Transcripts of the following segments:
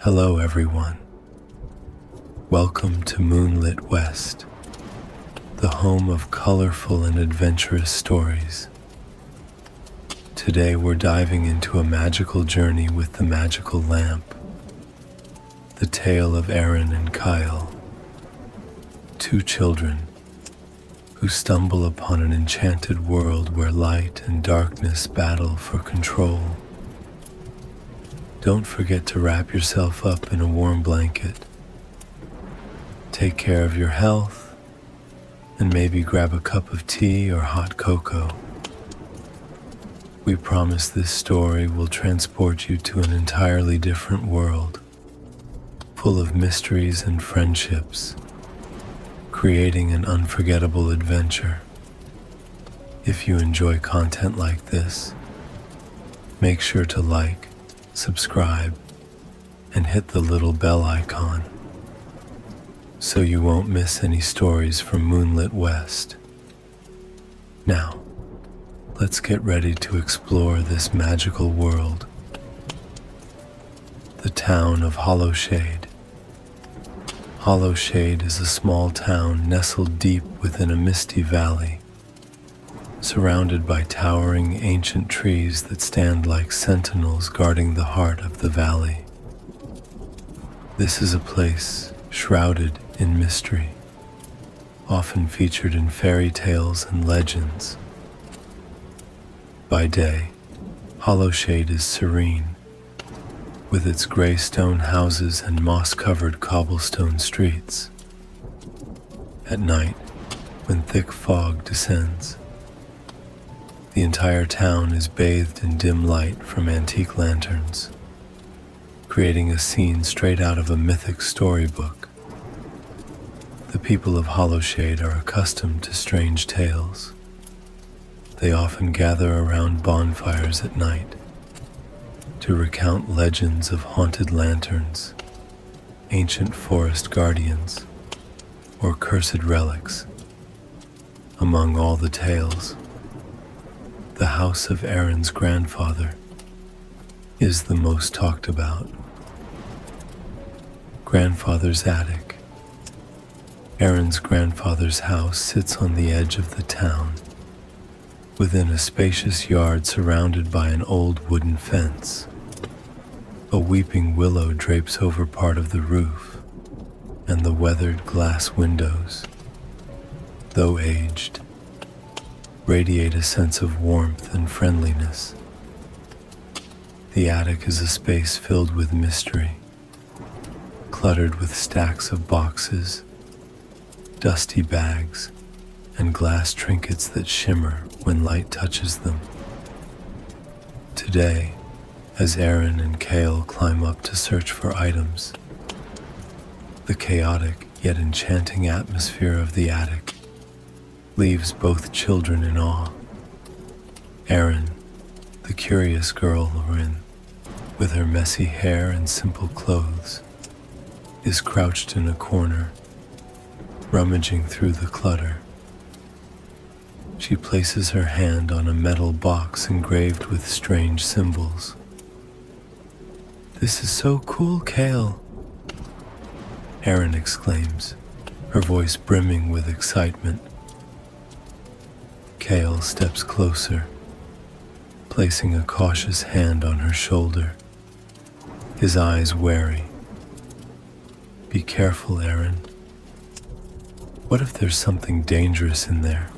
Hello everyone. Welcome to Moonlitwest, the home of colorful and adventurous stories. Today we're diving into a magical journey with the magical lamp, the tale of Eryn and Kael, two children who stumble upon an enchanted world where light and darkness battle for control. Don't forget to wrap yourself up in a warm blanket. Take care of your health, and maybe grab a cup of tea or hot cocoa. We promise this story will transport you to an entirely different world, full of mysteries and friendships, creating an unforgettable adventure. If you enjoy content like this, make sure to like, subscribe, and hit the little bell icon so you won't miss any stories from Moonlitwest. Now, let's get ready to explore this magical world. The town of Hollowshade. Hollowshade is a small town nestled deep within a misty valley, surrounded by towering ancient trees that stand like sentinels guarding the heart of the valley. This is a place shrouded in mystery, often featured in fairy tales and legends. By day, Hollowshade is serene, with its gray stone houses and moss-covered cobblestone streets. At night, when thick fog descends, the entire town is bathed in dim light from antique lanterns, creating a scene straight out of a mythic storybook. The people of Hollowshade are accustomed to strange tales. They often gather around bonfires at night to recount legends of haunted lanterns, ancient forest guardians, or cursed relics. Among all the tales, the house of Eryn's grandfather is the most talked about. Grandfather's attic. Eryn's grandfather's house sits on the edge of the town, within a spacious yard surrounded by an old wooden fence. A weeping willow drapes over part of the roof, and the weathered glass windows, though aged, radiate a sense of warmth and friendliness. The attic is a space filled with mystery, cluttered with stacks of boxes, dusty bags, and glass trinkets that shimmer when light touches them. Today, as Eryn and Kael climb up to search for items, the chaotic yet enchanting atmosphere of the attic leaves both children in awe. Eryn, the curious girl Lauren, with her messy hair and simple clothes, is crouched in a corner, rummaging through the clutter. She places her hand on a metal box engraved with strange symbols. "This is so cool, Kael," Eryn exclaims, her voice brimming with excitement. Kael steps closer, placing a cautious hand on her shoulder, his eyes wary. "Be careful, Eryn. What if there's something dangerous in there?"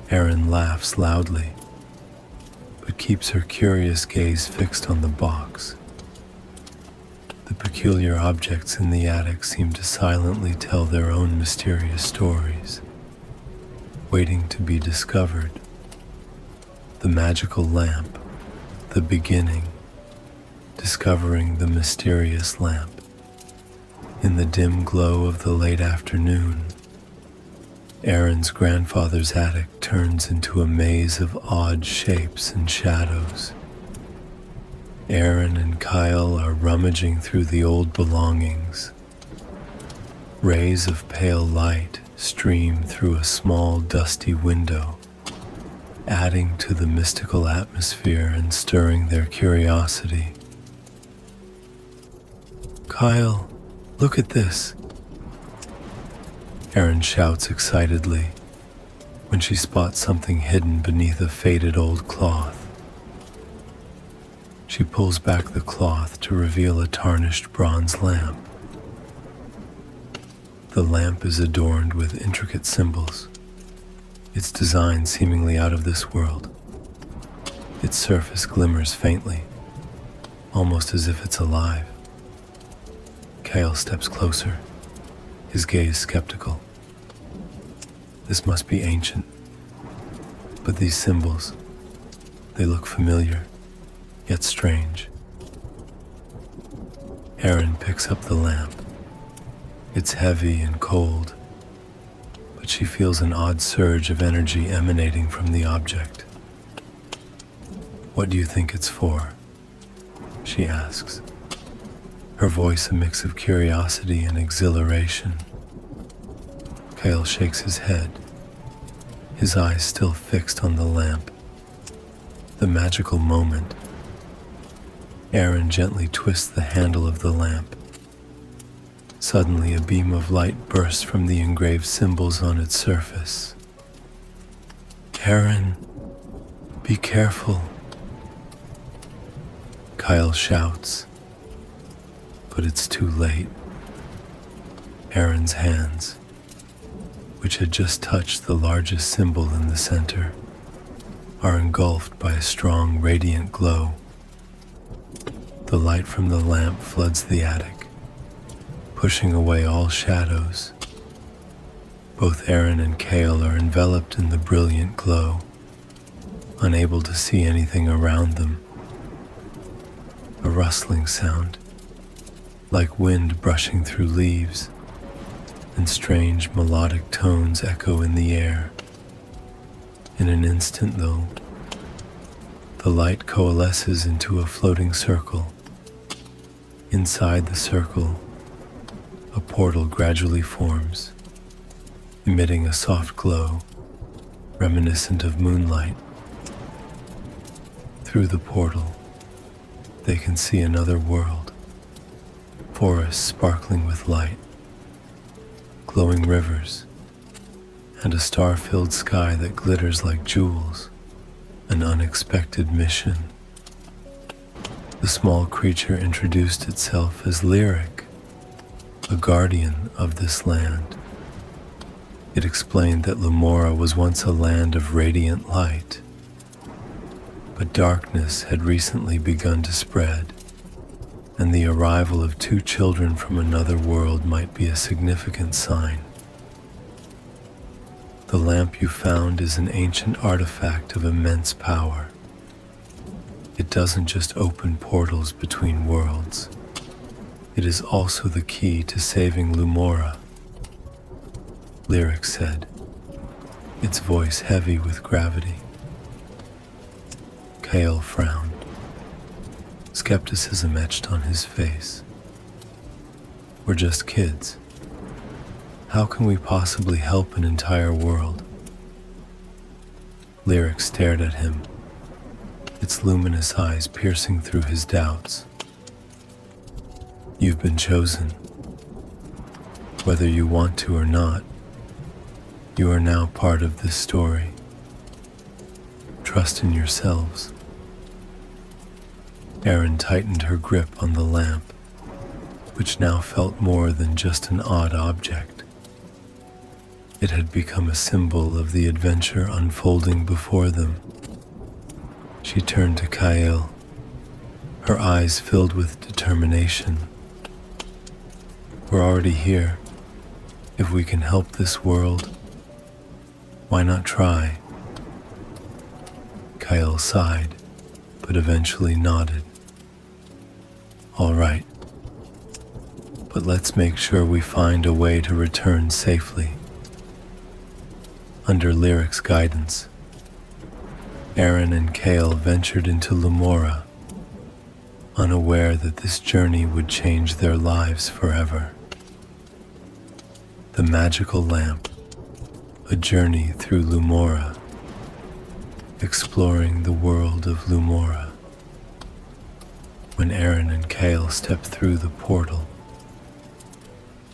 Eryn laughs loudly, but keeps her curious gaze fixed on the box. The peculiar objects in the attic seem to silently tell their own mysterious stories, waiting to be discovered. The magical lamp, the beginning, discovering the mysterious lamp. In the dim glow of the late afternoon, Eryn's grandfather's attic turns into a maze of odd shapes and shadows. Eryn and Kael are rummaging through the old belongings. Rays of pale light stream through a small dusty window, adding to the mystical atmosphere and stirring their curiosity. Kyle, look at this. Eryn shouts excitedly when she spots something hidden beneath a faded old cloth. She pulls back the cloth to reveal a tarnished bronze lamp. The lamp is adorned with intricate symbols, its design seemingly out of this world. Its surface glimmers faintly, almost as if it's alive. Kael steps closer, his gaze skeptical. This must be ancient, but these symbols, they look familiar, yet strange. Eryn picks up the lamp. It's heavy and cold, but she feels an odd surge of energy emanating from the object. "What do you think it's for?" she asks, her voice a mix of curiosity and exhilaration. Kael shakes his head, his eyes still fixed on the lamp. The magical moment. Eryn gently twists the handle of the lamp. Suddenly, a beam of light bursts from the engraved symbols on its surface. "Eryn, be careful," Kael shouts, but it's too late. Eryn's hands, which had just touched the largest symbol in the center, are engulfed by a strong, radiant glow. The light from the lamp floods the attic, pushing away all shadows. Both Eryn and Kael are enveloped in the brilliant glow, unable to see anything around them. A rustling sound, like wind brushing through leaves, and strange melodic tones echo in the air. In an instant, though, the light coalesces into a floating circle. Inside the circle, a portal gradually forms, emitting a soft glow, reminiscent of moonlight. Through the portal, they can see another world, forests sparkling with light, glowing rivers, and a star-filled sky that glitters like jewels, an unexpected mission. The small creature introduced itself as Lyric, a guardian of this land. It explained that Lumora was once a land of radiant light, but darkness had recently begun to spread, and the arrival of 2 children from another world might be a significant sign. The lamp you found is an ancient artifact of immense power. It doesn't just open portals between worlds. It is also the key to saving Lumora, Lyric said, its voice heavy with gravity. Kael frowned, skepticism etched on his face. "We're just kids. How can we possibly help an entire world?" Lyric stared at him, its luminous eyes piercing through his doubts. "You've been chosen. Whether you want to or not, you are now part of this story. Trust in yourselves." Eryn tightened her grip on the lamp, which now felt more than just an odd object. It had become a symbol of the adventure unfolding before them. She turned to Kael, her eyes filled with determination. "We're already here. If we can help this world, why not try?" Kael sighed, but eventually nodded. "All right, but let's make sure we find a way to return safely." Under Lyric's guidance, Eryn and Kael ventured into Lumora, unaware that this journey would change their lives forever. The magical lamp, a journey through Lumora, exploring the world of Lumora. When Eryn and Kael stepped through the portal,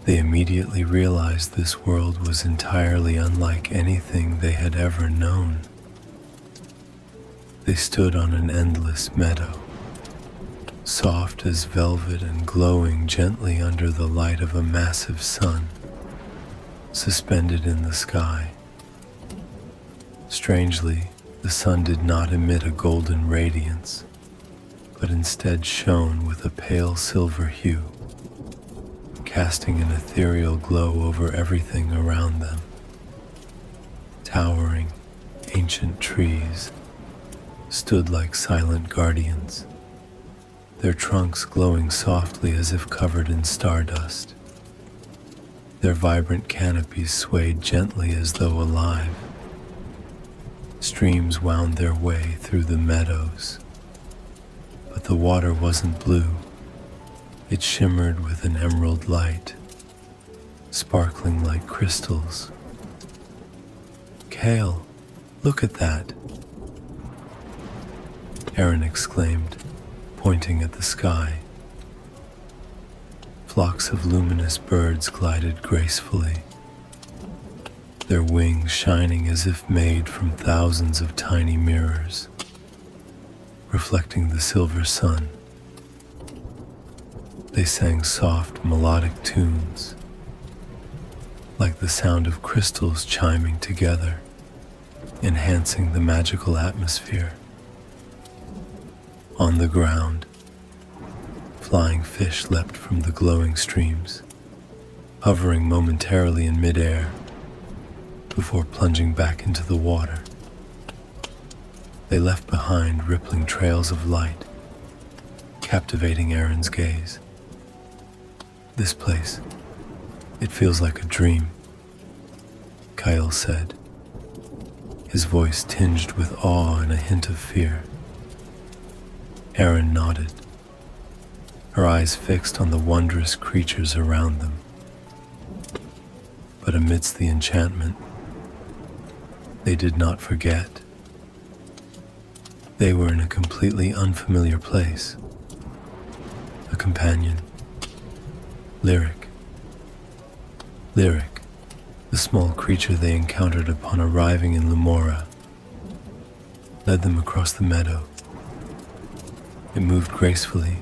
They immediately realized this world was entirely unlike anything they had ever known. They stood on an endless meadow, soft as velvet and glowing gently under the light of a massive sun, suspended in the sky. Strangely, the sun did not emit a golden radiance, but instead shone with a pale silver hue, casting an ethereal glow over everything around them. Towering, ancient trees stood like silent guardians, their trunks glowing softly as if covered in stardust. Their vibrant canopies swayed gently as though alive. Streams wound their way through the meadows, but the water wasn't blue. It shimmered with an emerald light, sparkling like crystals. "Kael, look at that!" Eryn exclaimed, pointing at the sky. Flocks of luminous birds glided gracefully, their wings shining as if made from thousands of tiny mirrors, reflecting the silver sun. They sang soft, melodic tunes, like the sound of crystals chiming together, enhancing the magical atmosphere. On the ground, flying fish leapt from the glowing streams, hovering momentarily in midair before plunging back into the water. They left behind rippling trails of light, captivating Eryn's gaze. "This place, it feels like a dream," Kael said, his voice tinged with awe and a hint of fear. Eryn nodded, her eyes fixed on the wondrous creatures around them. But amidst the enchantment, they did not forget. They were in a completely unfamiliar place. A companion, Lyric. Lyric, the small creature they encountered upon arriving in Lumora, led them across the meadow. It moved gracefully,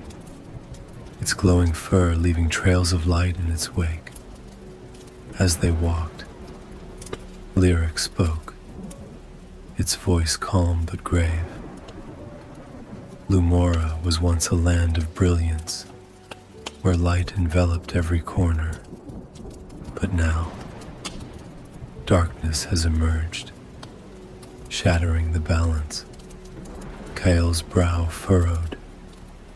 its glowing fur leaving trails of light in its wake. As they walked, Lyric spoke, its voice calm but grave. Lumora was once a land of brilliance, where light enveloped every corner. But now, darkness has emerged, shattering the balance. Kael's brow furrowed,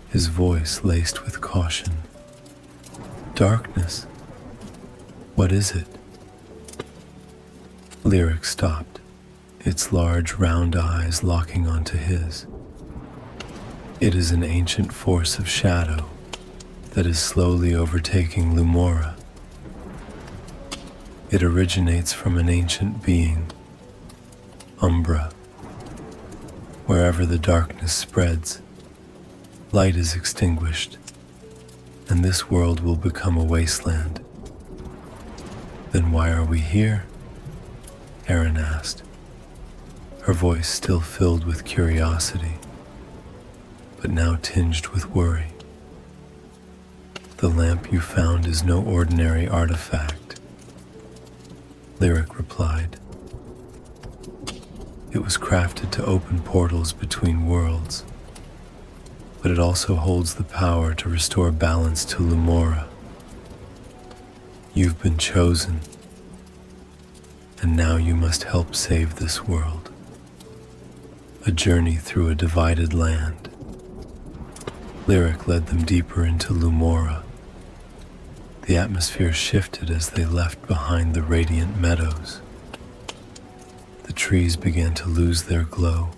his voice laced with caution. "Darkness? What is it?" Lyric stopped, its large round eyes locking onto his. "It is an ancient force of shadow that is slowly overtaking Lumora. It originates from an ancient being, Umbra. Wherever the darkness spreads, light is extinguished, and this world will become a wasteland." "Then why are we here?" Eryn asked, her voice still filled with curiosity, but now tinged with worry. "The lamp you found is no ordinary artifact," Lyric replied. "It was crafted to open portals between worlds, but it also holds the power to restore balance to Lumora. You've been chosen, and now you must help save this world. A journey through a divided land." Lyric led them deeper into Lumora. The atmosphere shifted as they left behind the radiant meadows. The trees began to lose their glow,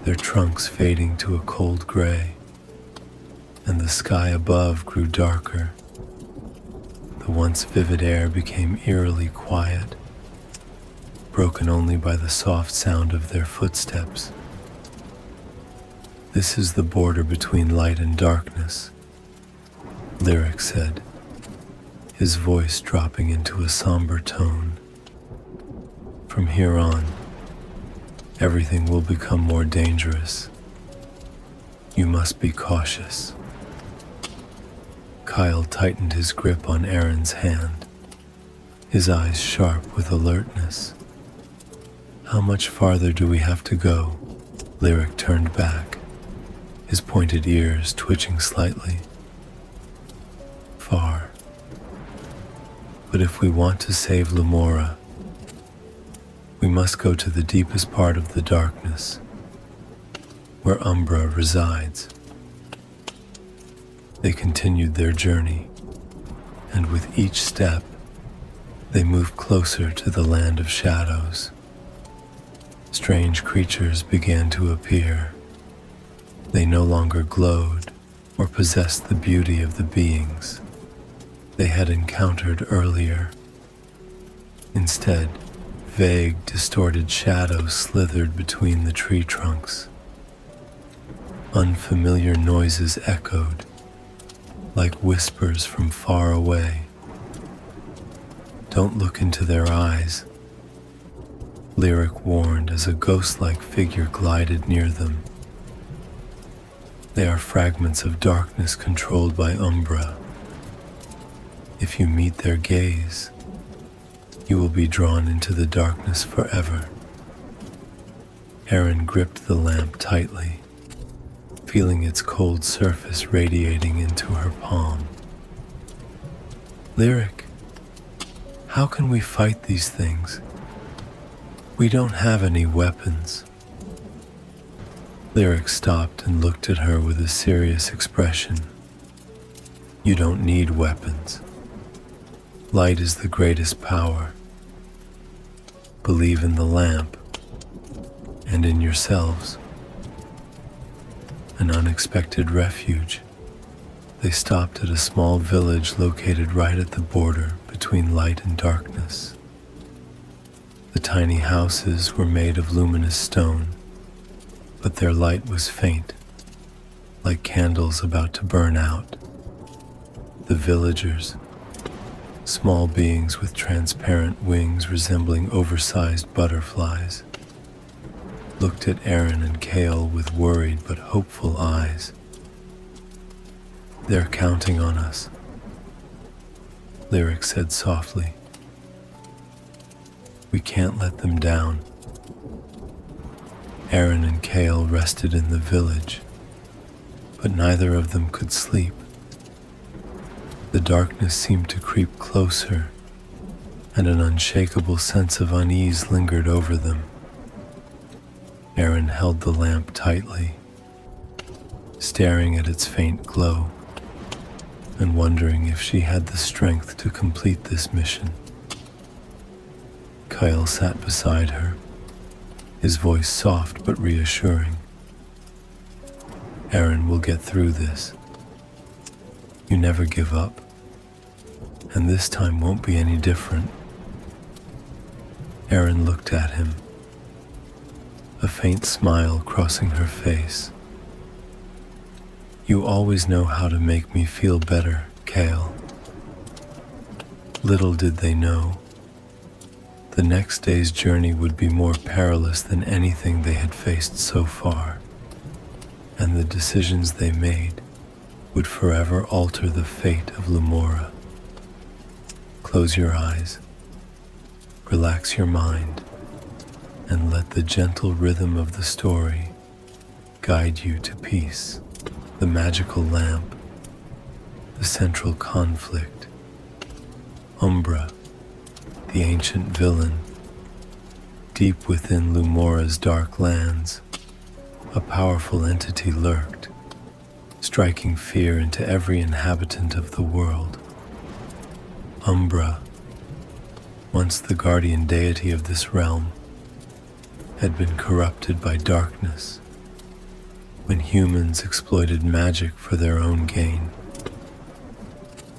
their trunks fading to a cold gray, and the sky above grew darker. The once vivid air became eerily quiet, broken only by the soft sound of their footsteps. "This is the border between light and darkness," Lyric said, his voice dropping into a somber tone. From here on, everything will become more dangerous. You must be cautious. Kael tightened his grip on Eryn's hand, his eyes sharp with alertness. How much farther do we have to go? Lyric turned back, his pointed ears twitching slightly. Far. But if we want to save Lumora, we must go to the deepest part of the darkness, where Umbra resides. They continued their journey, and with each step, they moved closer to the land of shadows. Strange creatures began to appear. They no longer glowed or possessed the beauty of the beings they had encountered earlier. Instead, vague, distorted shadows slithered between the tree trunks. Unfamiliar noises echoed, like whispers from far away. Don't look into their eyes, Lyric warned as a ghost-like figure glided near them. They are fragments of darkness controlled by Umbra. If you meet their gaze, you will be drawn into the darkness forever. Eryn gripped the lamp tightly, feeling its cold surface radiating into her palm. Lyric, how can we fight these things? We don't have any weapons. Lyric stopped and looked at her with a serious expression. You don't need weapons. Light is the greatest power. Believe in the lamp and in yourselves. An unexpected refuge. They stopped at a small village located right at the border between light and darkness. The tiny houses were made of luminous stone, but their light was faint, like candles about to burn out. The villagers, small beings with transparent wings resembling oversized butterflies, looked at Eryn and Kael with worried but hopeful eyes. They're counting on us, Lyric said softly. We can't let them down. Eryn and Kael rested in the village, but neither of them could sleep. The darkness seemed to creep closer, and an unshakable sense of unease lingered over them. Eryn held the lamp tightly, staring at its faint glow, and wondering if she had the strength to complete this mission. Kael sat beside her, his voice soft but reassuring. Eryn will get through this. You never give up, and this time won't be any different. Eryn looked at him, a faint smile crossing her face. You always know how to make me feel better, Kael. Little did they know, the next day's journey would be more perilous than anything they had faced so far, and the decisions they made would forever alter the fate of Lumora. Close your eyes, relax your mind, and let the gentle rhythm of the story guide you to peace. The magical lamp, the central conflict, Umbra, the ancient villain. Deep within Lumora's dark lands, a powerful entity lurked, striking fear into every inhabitant of the world. Umbra, once the guardian deity of this realm, had been corrupted by darkness when humans exploited magic for their own gain.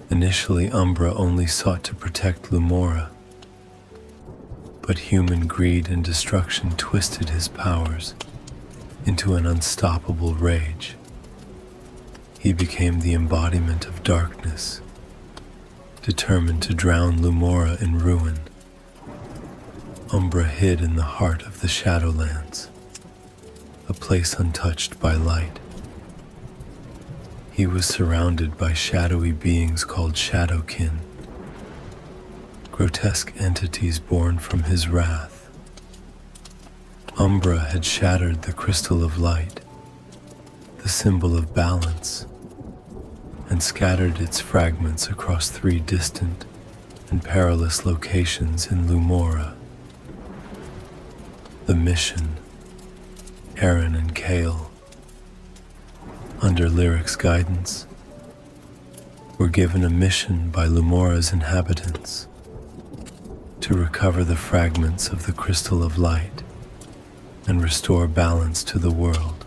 Initially, Umbra only sought to protect Lumora, but human greed and destruction twisted his powers into an unstoppable rage. He became the embodiment of darkness, Determined to drown Lumora in ruin, Umbra hid in the heart of the Shadowlands, a place untouched by light. He was surrounded by shadowy beings called Shadowkin, grotesque entities born from his wrath. Umbra had shattered the crystal of light, the symbol of balance, and scattered its fragments across 3 distant and perilous locations in Lumora. The mission, Eryn and Kael, under Lyric's guidance, were given a mission by Lumora's inhabitants to recover the fragments of the crystal of light and restore balance to the world.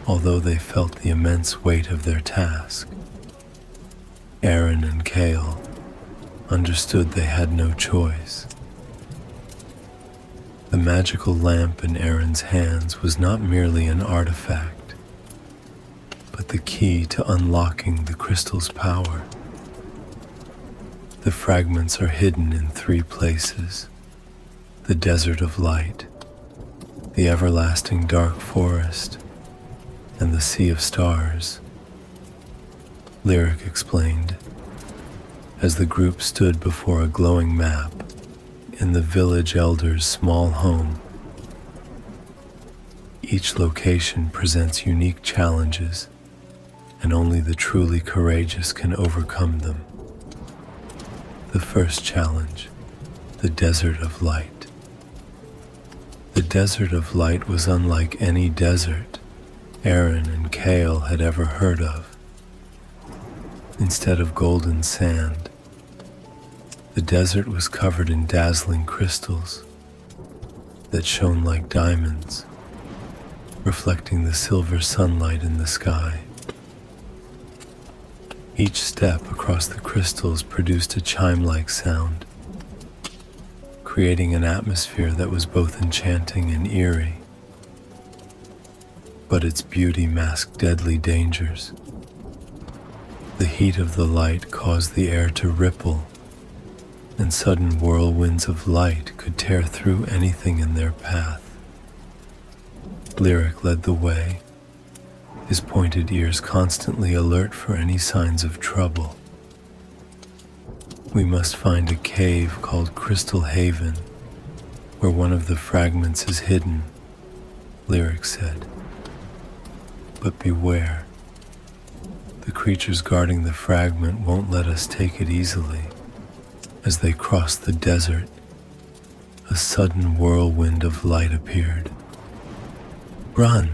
Although they felt the immense weight of their task, Eryn and Kael understood they had no choice. The magical lamp in Eryn's hands was not merely an artifact, but the key to unlocking the crystal's power. The fragments are hidden in 3 places: the desert of light, the everlasting dark forest, and the sea of stars, Lyric explained, as the group stood before a glowing map in the village elder's small home. Each location presents unique challenges, and only the truly courageous can overcome them. The first challenge, the desert of light. The desert of light was unlike any desert Eryn and Kael had ever heard of. Instead of golden sand, the desert was covered in dazzling crystals that shone like diamonds, reflecting the silver sunlight in the sky. Each step across the crystals produced a chime-like sound, creating an atmosphere that was both enchanting and eerie. But its beauty masked deadly dangers. The heat of the light caused the air to ripple, and sudden whirlwinds of light could tear through anything in their path. Lyric led the way, his pointed ears constantly alert for any signs of trouble. We must find a cave called Crystal Haven, where one of the fragments is hidden, Lyric said. But beware. The creatures guarding the fragment won't let us take it easily. As they crossed the desert, a sudden whirlwind of light appeared. "Run!"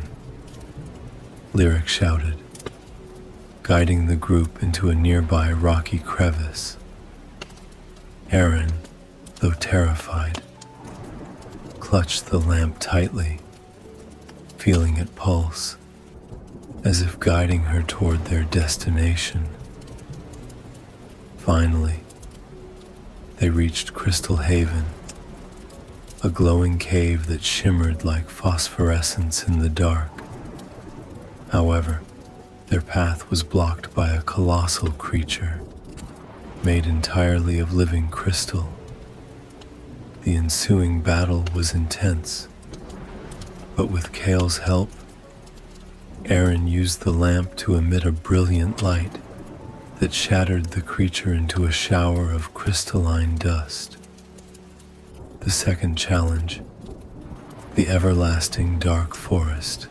Lyric shouted, guiding the group into a nearby rocky crevice. Eryn, though terrified, clutched the lamp tightly, feeling it pulse, as if guiding her toward their destination. Finally, they reached Crystal Haven, a glowing cave that shimmered like phosphorescence in the dark. However, their path was blocked by a colossal creature, made entirely of living crystal. The ensuing battle was intense, but with Kael's help, Eryn used the lamp to emit a brilliant light that shattered the creature into a shower of crystalline dust. The second challenge, the everlasting dark forest.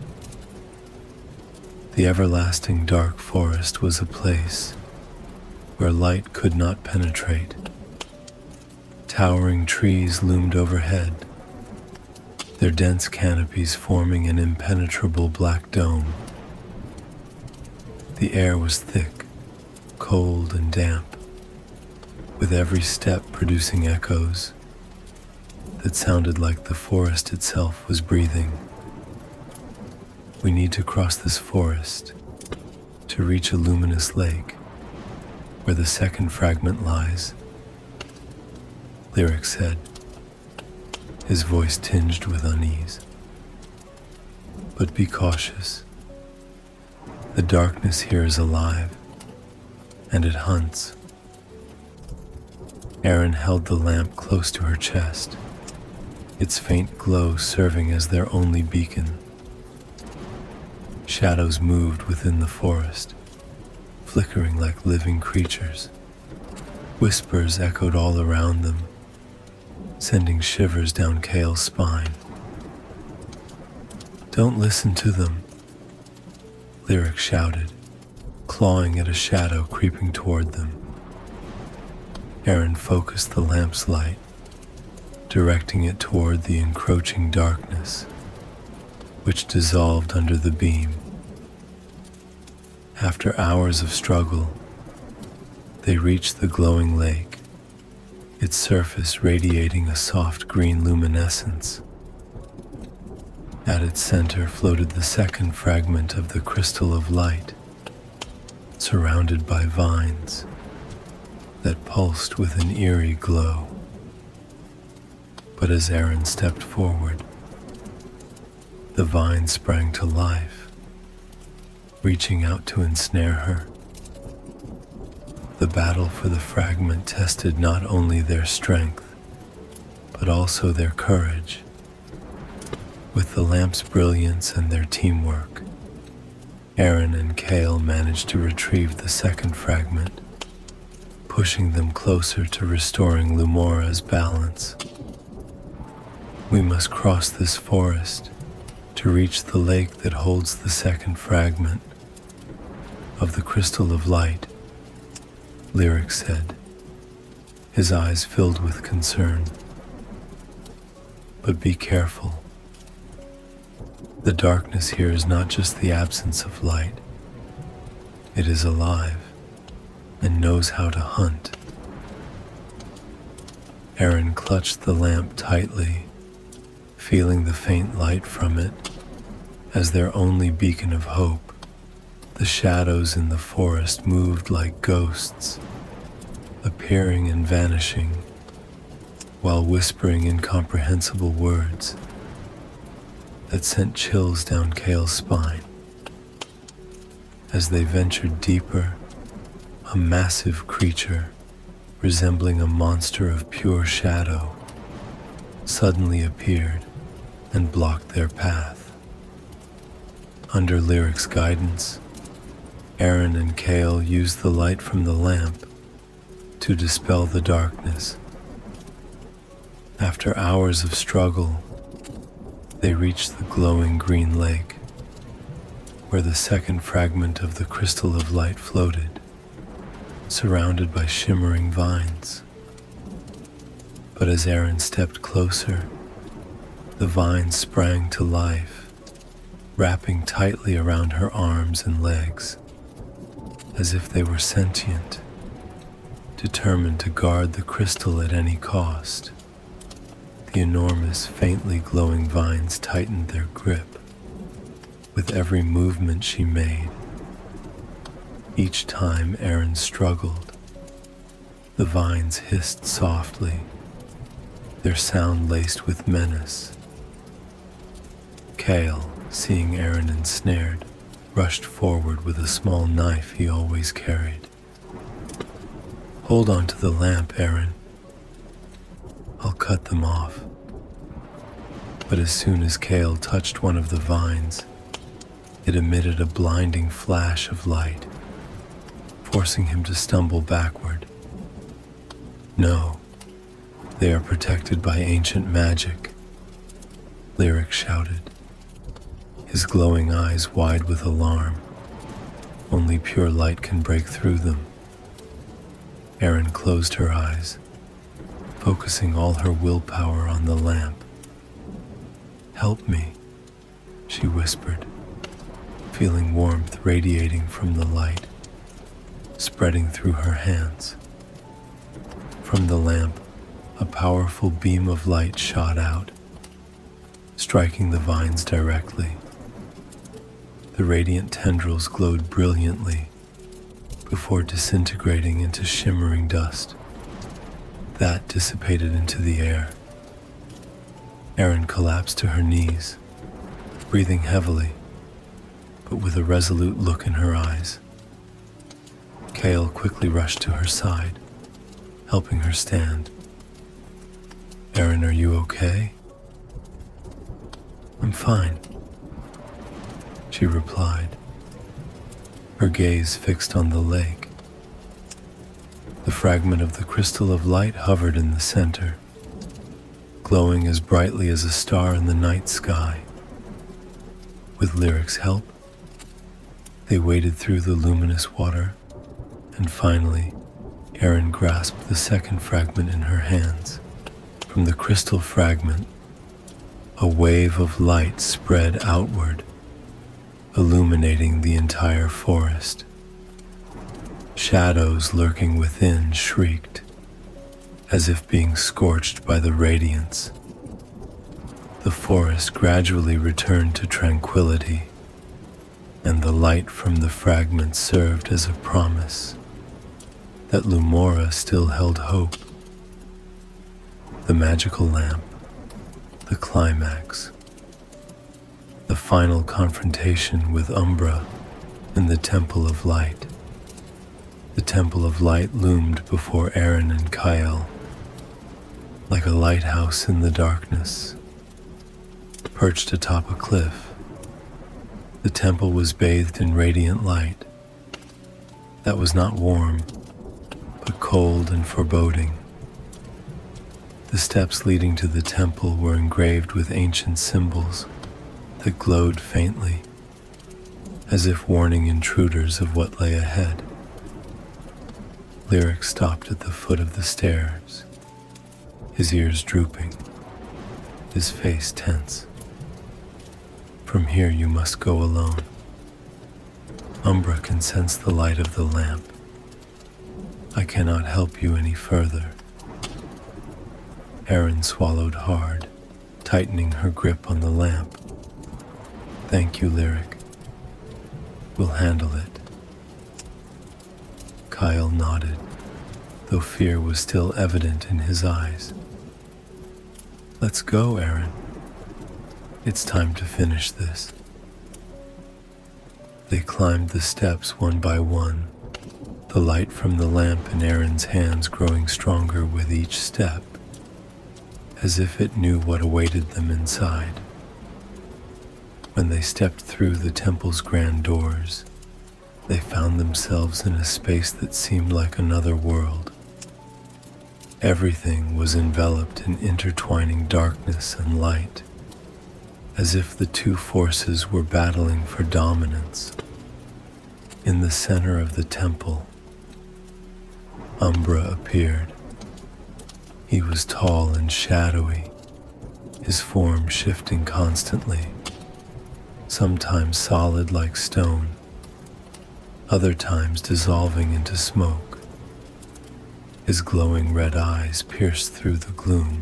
The everlasting dark forest was a place where light could not penetrate. Towering trees loomed overhead, their dense canopies forming an impenetrable black dome. The air was thick, cold and damp, with every step producing echoes that sounded like the forest itself was breathing. "We need to cross this forest to reach a luminous lake where the second fragment lies," Lyric said, his voice tinged with unease. "But be cautious. The darkness here is alive, and it hunts Eryn held the lamp close to her chest, its faint glow serving as their only beacon. Shadows moved within the forest, flickering like living creatures. Whispers echoed all around them, sending shivers down Kael's spine. "Don't listen to them," Lyric shouted, clawing at a shadow creeping toward them. Eryn focused the lamp's light, directing it toward the encroaching darkness, which dissolved under the beam. After hours of struggle, they reached the glowing lake, its surface radiating a soft green luminescence. At its center floated the second fragment of the crystal of light, surrounded by vines that pulsed with an eerie glow. But as Eryn stepped forward, the vine sprang to life, reaching out to ensnare her. The battle for the fragment tested not only their strength, but also their courage. With the lamp's brilliance and their teamwork, Eryn and Kael managed to retrieve the second fragment, pushing them closer to restoring Lumora's balance. "We must cross this forest to reach the lake that holds the second fragment of the crystal of light," Lyric said, his eyes filled with concern. "But be careful. The darkness here is not just the absence of light. It is alive and knows how to hunt." Eryn clutched the lamp tightly, feeling the faint light from it as their only beacon of hope. The shadows in the forest moved like ghosts, appearing and vanishing, while whispering incomprehensible words that sent chills down Kael's spine. As they ventured deeper, a massive creature, resembling a monster of pure shadow, suddenly appeared and blocked their path. Under Lyric's guidance, Eryn and Kael used the light from the lamp to dispel the darkness. After hours of struggle, they reached the glowing green lake, where the second fragment of the crystal of light floated, surrounded by shimmering vines. But as Eryn stepped closer, the vines sprang to life, wrapping tightly around her arms and legs, as if they were sentient, determined to guard the crystal at any cost. The enormous, faintly glowing vines tightened their grip with every movement she made. Each time Eryn struggled, the vines hissed softly, their sound laced with menace. Kael, seeing Eryn ensnared, rushed forward with a small knife he always carried. "Hold on to the lamp, Eryn. I'll cut them off." But as soon as Kael touched one of the vines, it emitted a blinding flash of light, forcing him to stumble backward. "No, they are protected by ancient magic," Lyric shouted, his glowing eyes wide with alarm. "Only pure light can break through them." Eryn closed her eyes, focusing all her willpower on the lamp. "Help me," she whispered, feeling warmth radiating from the light, spreading through her hands. From the lamp, a powerful beam of light shot out, striking the vines directly. The radiant tendrils glowed brilliantly before disintegrating into shimmering dust that dissipated into the air. Eryn collapsed to her knees, breathing heavily, but with a resolute look in her eyes. Kael quickly rushed to her side, helping her stand. "Eryn, are you okay?" "I'm fine," she replied, her gaze fixed on the lake. The fragment of the crystal of light hovered in the center, glowing as brightly as a star in the night sky. With Lyric's help, they waded through the luminous water, and finally, Eryn grasped the second fragment in her hands. From the crystal fragment, a wave of light spread outward, illuminating the entire forest. Shadows lurking within shrieked, as if being scorched by the radiance. The forest gradually returned to tranquility, and the light from the fragment served as a promise that Lumora still held hope. The magical lamp, the climax, the final confrontation with Umbra in the Temple of Light. The Temple of Light loomed before Eryn and Kael, like a lighthouse in the darkness. Perched atop a cliff, the temple was bathed in radiant light that was not warm, but cold and foreboding. The steps leading to the temple were engraved with ancient symbols that glowed faintly, as if warning intruders of what lay ahead. Lyric stopped at the foot of the stairs, his ears drooping, his face tense. "From here you must go alone. Umbra can sense the light of the lamp. I cannot help you any further." Eryn swallowed hard, tightening her grip on the lamp. "Thank you, Lyric. We'll handle it." Kael nodded, though fear was still evident in his eyes. "Let's go, Eryn. It's time to finish this." They climbed the steps one by one, the light from the lamp in Eryn's hands growing stronger with each step, as if it knew what awaited them inside. When they stepped through the temple's grand doors, they found themselves in a space that seemed like another world. Everything was enveloped in intertwining darkness and light, as if the two forces were battling for dominance. In the center of the temple, Umbra appeared. He was tall and shadowy, his form shifting constantly, sometimes solid like stone, other times dissolving into smoke. His glowing red eyes pierced through the gloom,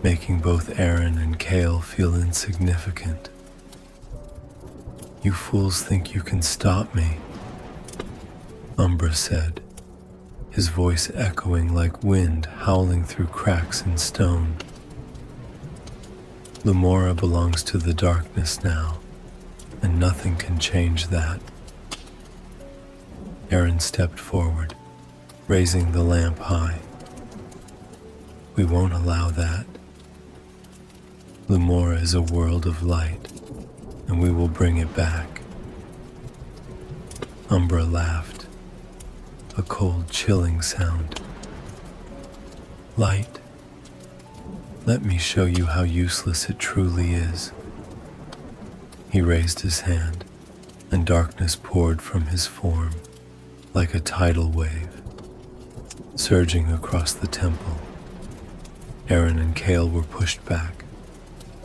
making both Eryn and Kael feel insignificant. "You fools think you can stop me," Umbra said, his voice echoing like wind howling through cracks in stone. "Lumora belongs to the darkness now, and nothing can change that." Eryn stepped forward, raising the lamp high. "We won't allow that. Lumora is a world of light, and we will bring it back." Umbra laughed, a cold, chilling sound. "Light? Let me show you how useless it truly is." He raised his hand, and darkness poured from his form like a tidal wave, surging across the temple. Eryn and Kael were pushed back,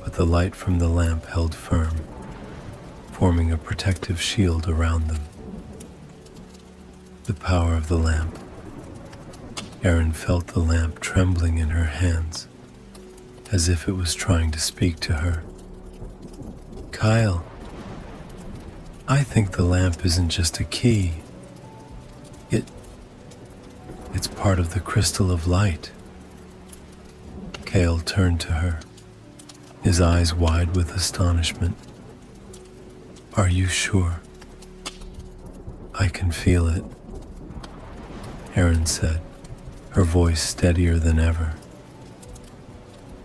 but the light from the lamp held firm, forming a protective shield around them. The power of the lamp. Eryn felt the lamp trembling in her hands, as if it was trying to speak to her. "Kael, I think the lamp isn't just a key. It's part of the crystal of light." Kael turned to her, his eyes wide with astonishment. "Are you sure?" "I can feel it," Eryn said, her voice steadier than ever.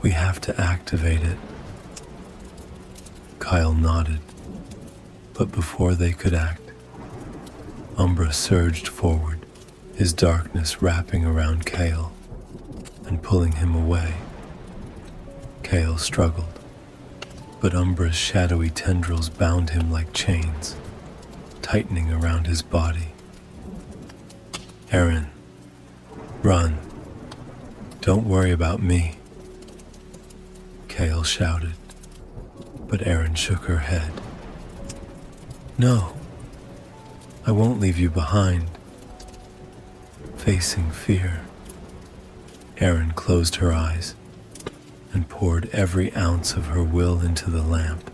We have to activate it. Kael nodded, but before they could act, Umbra surged forward, his darkness wrapping around Kael and pulling him away. Kael struggled, but Umbra's shadowy tendrils bound him like chains, tightening around his body. Eryn, run. Don't worry about me, Kael shouted, but Eryn shook her head. No, I won't leave you behind. Facing fear, Eryn closed her eyes and poured every ounce of her will into the lamp.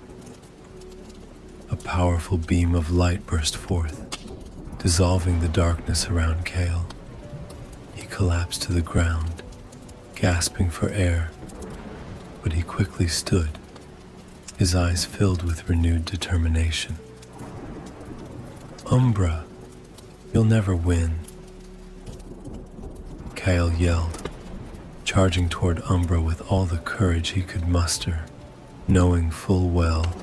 A powerful beam of light burst forth, dissolving the darkness around Kael. He collapsed to the ground, gasping for air, but he quickly stood, his eyes filled with renewed determination. Umbra, you'll never win, Kael yelled, charging toward Umbra with all the courage he could muster, knowing full well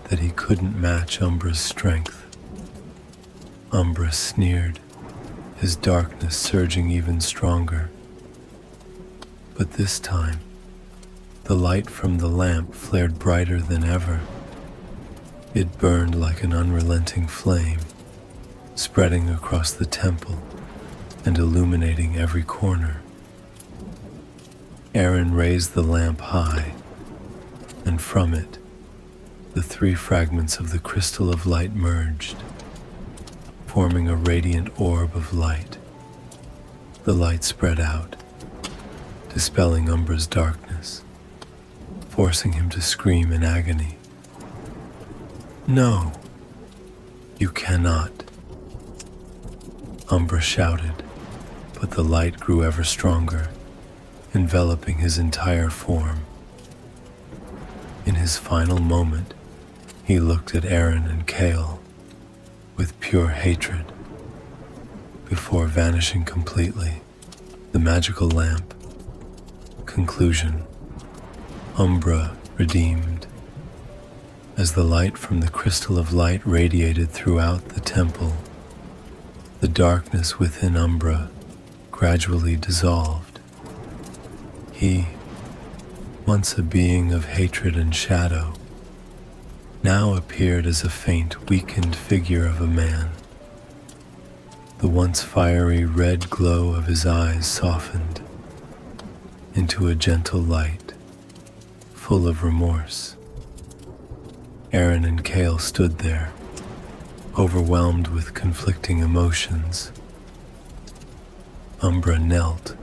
that he couldn't match Umbra's strength. Umbra sneered, his darkness surging even stronger. But this time, the light from the lamp flared brighter than ever. It burned like an unrelenting flame, spreading across the temple and illuminating every corner. Eryn raised the lamp high, and from it, the three fragments of the crystal of light merged, forming a radiant orb of light. The light spread out, dispelling Umbra's darkness, forcing him to scream in agony. No, you cannot, Umbra shouted, but the light grew ever stronger, enveloping his entire form. In his final moment, he looked at Eryn and Kael with pure hatred, before vanishing completely. The magical lamp. Conclusion. Umbra redeemed. As the light from the crystal of light radiated throughout the temple, the darkness within Umbra gradually dissolved. He, once a being of hatred and shadow, now appeared as a faint, weakened figure of a man. The once fiery red glow of his eyes softened into a gentle light, full of remorse. Eryn and Kael stood there, overwhelmed with conflicting emotions. Umbra knelt,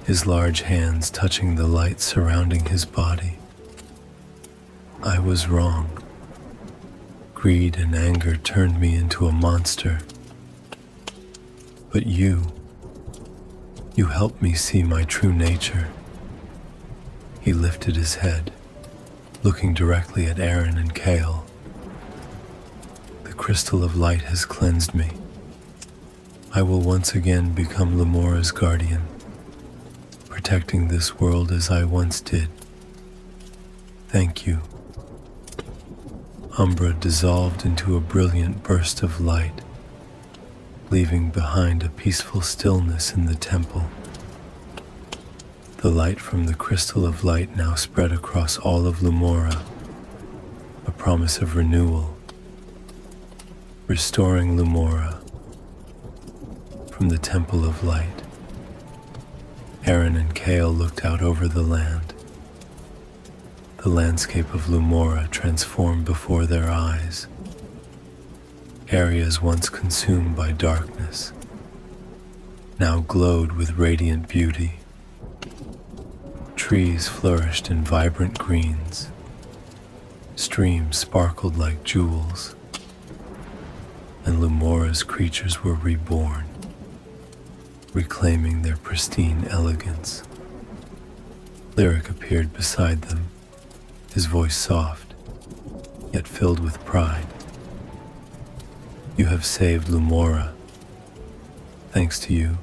his large hands touching the light surrounding his body. I was wrong. Greed and anger turned me into a monster. But you helped me see my true nature. He lifted his head, looking directly at Eryn and Kael. The crystal of light has cleansed me. I will once again become Lumora's guardian, protecting this world as I once did. Thank you. Umbra dissolved into a brilliant burst of light, leaving behind a peaceful stillness in the temple. The light from the crystal of light now spread across all of Lumora, a promise of renewal, restoring Lumora. From the temple of light, Eryn and Kael looked out over the land. The landscape of Lumora transformed before their eyes. Areas once consumed by darkness now glowed with radiant beauty. Trees flourished in vibrant greens. Streams sparkled like jewels, and Lumora's creatures were reborn, reclaiming their pristine elegance. Lyric appeared beside them, his voice soft, yet filled with pride. You have saved Lumora. Thanks to you,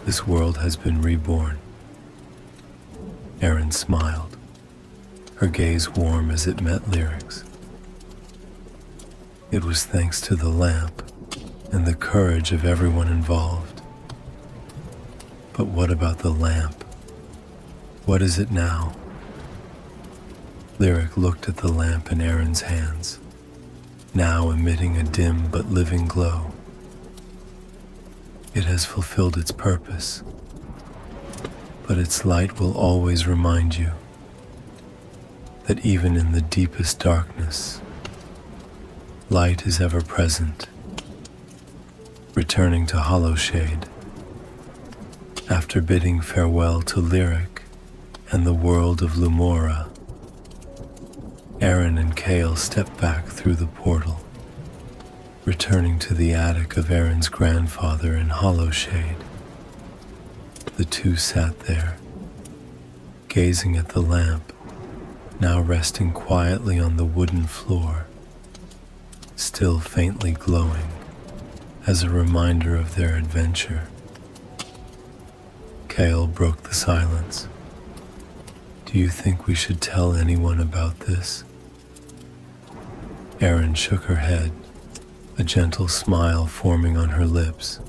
This world has been reborn. Eryn smiled, her gaze warm as it met Lyric's. It was thanks to the lamp and the courage of everyone involved. But what about the lamp? What is it now? Lyric looked at the lamp in Eryn's hands, now emitting a dim but living glow. It has fulfilled its purpose, but its light will always remind you that even in the deepest darkness, light is ever present. Returning to Hollowshade, after bidding farewell to Lyric and the world of Lumora, Eryn and Kael stepped back through the portal, returning to the attic of Eryn's grandfather in Hollowshade. The two sat there, gazing at the lamp, now resting quietly on the wooden floor, still faintly glowing as a reminder of their adventure. Kael broke the silence. Do you think we should tell anyone about this? Eryn shook her head, a gentle smile forming on her lips.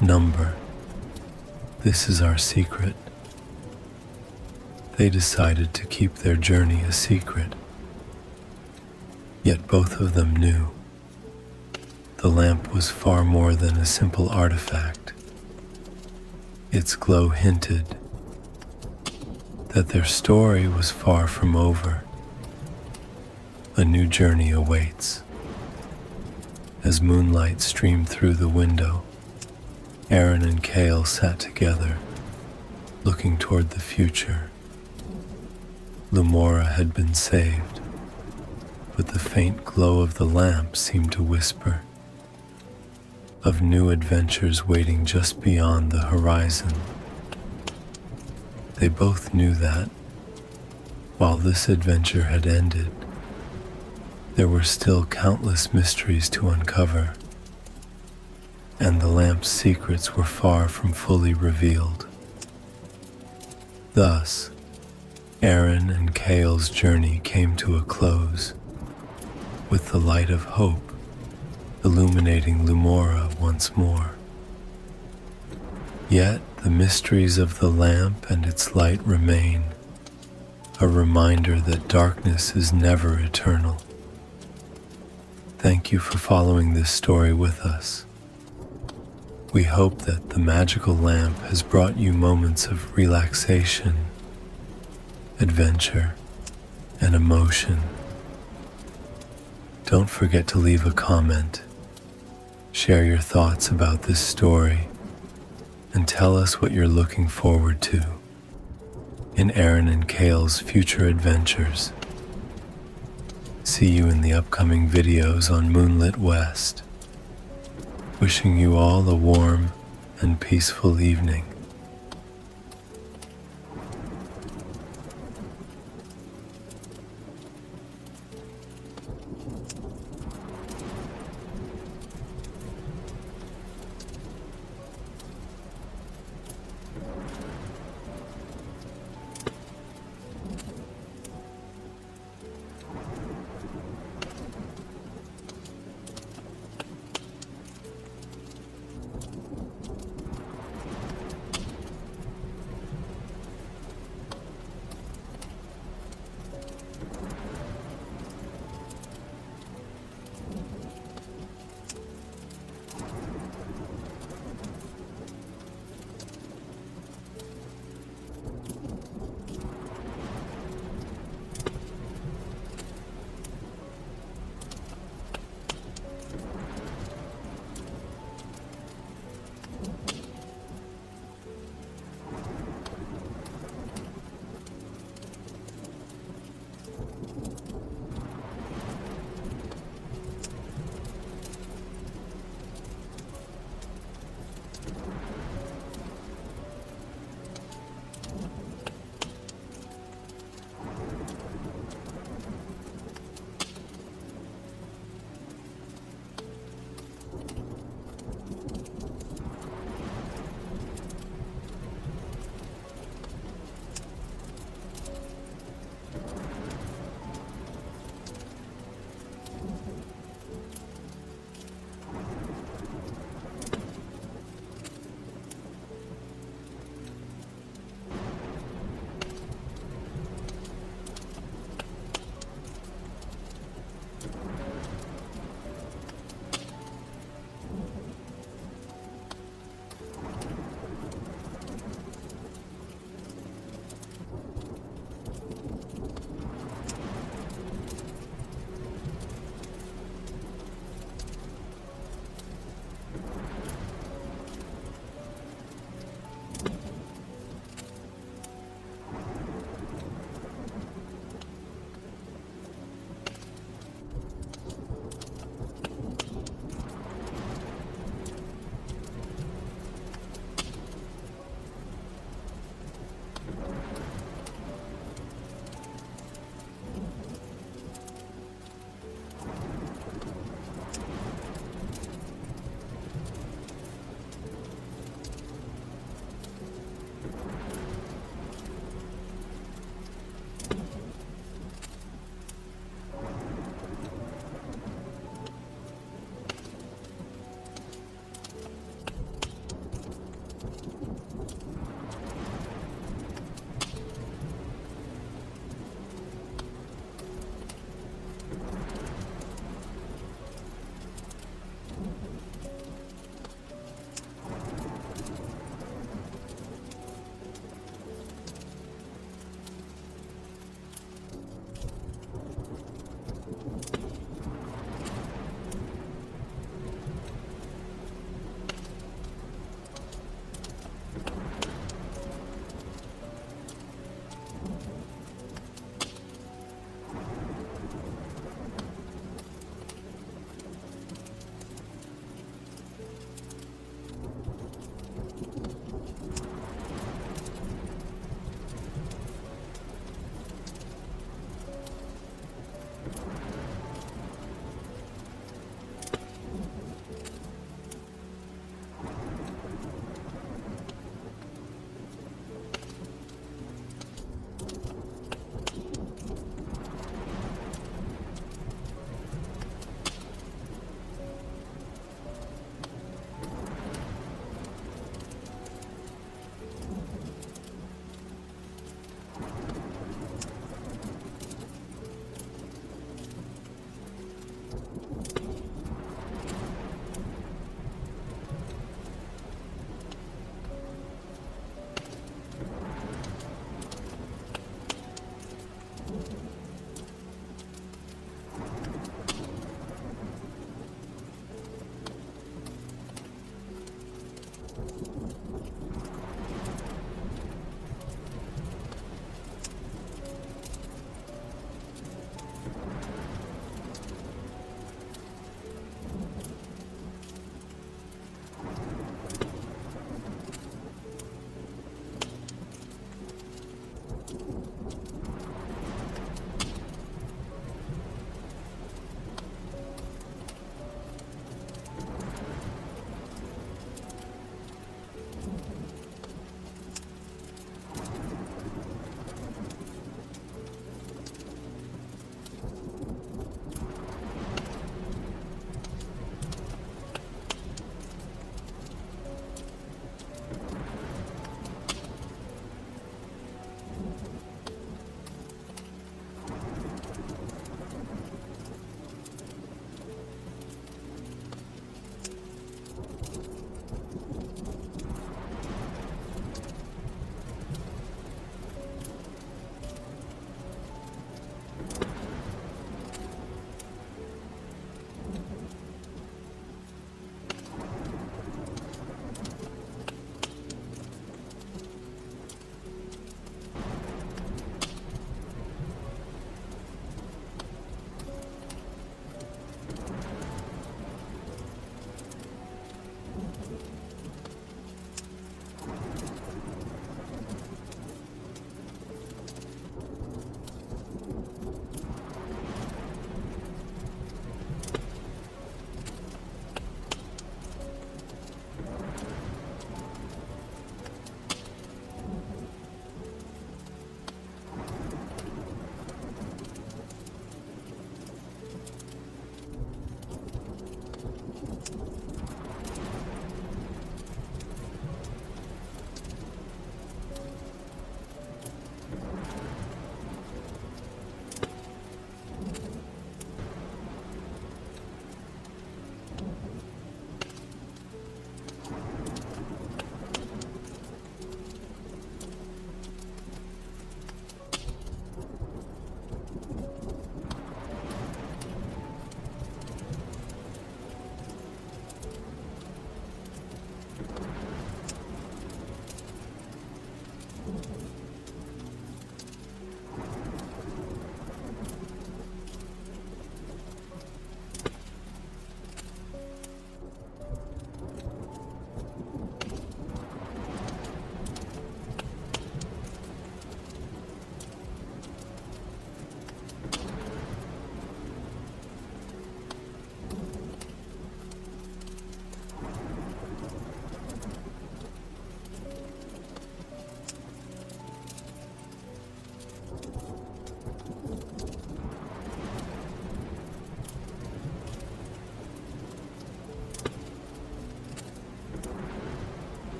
Number, this is our secret. They decided to keep their journey a secret. Yet both of them knew the lamp was far more than a simple artifact. Its glow hinted that their story was far from over. A new journey awaits. As moonlight streamed through the window, Eryn and Kael sat together, looking toward the future. Lumora had been saved, but the faint glow of the lamp seemed to whisper of new adventures waiting just beyond the horizon. They both knew that, while this adventure had ended, there were still countless mysteries to uncover, and the lamp's secrets were far from fully revealed. Thus, Eryn and Kael's journey came to a close, with the light of hope illuminating Lumora once more. Yet the mysteries of the lamp and its light remain, a reminder that darkness is never eternal. Thank you for following this story with us. We hope that the magical lamp has brought you moments of relaxation, adventure, and emotion. Don't forget to leave a comment, share your thoughts about this story, and tell us what you're looking forward to in Eryn and Kael's future adventures. See you in the upcoming videos on Moonlitwest. Wishing you all a warm and peaceful evening.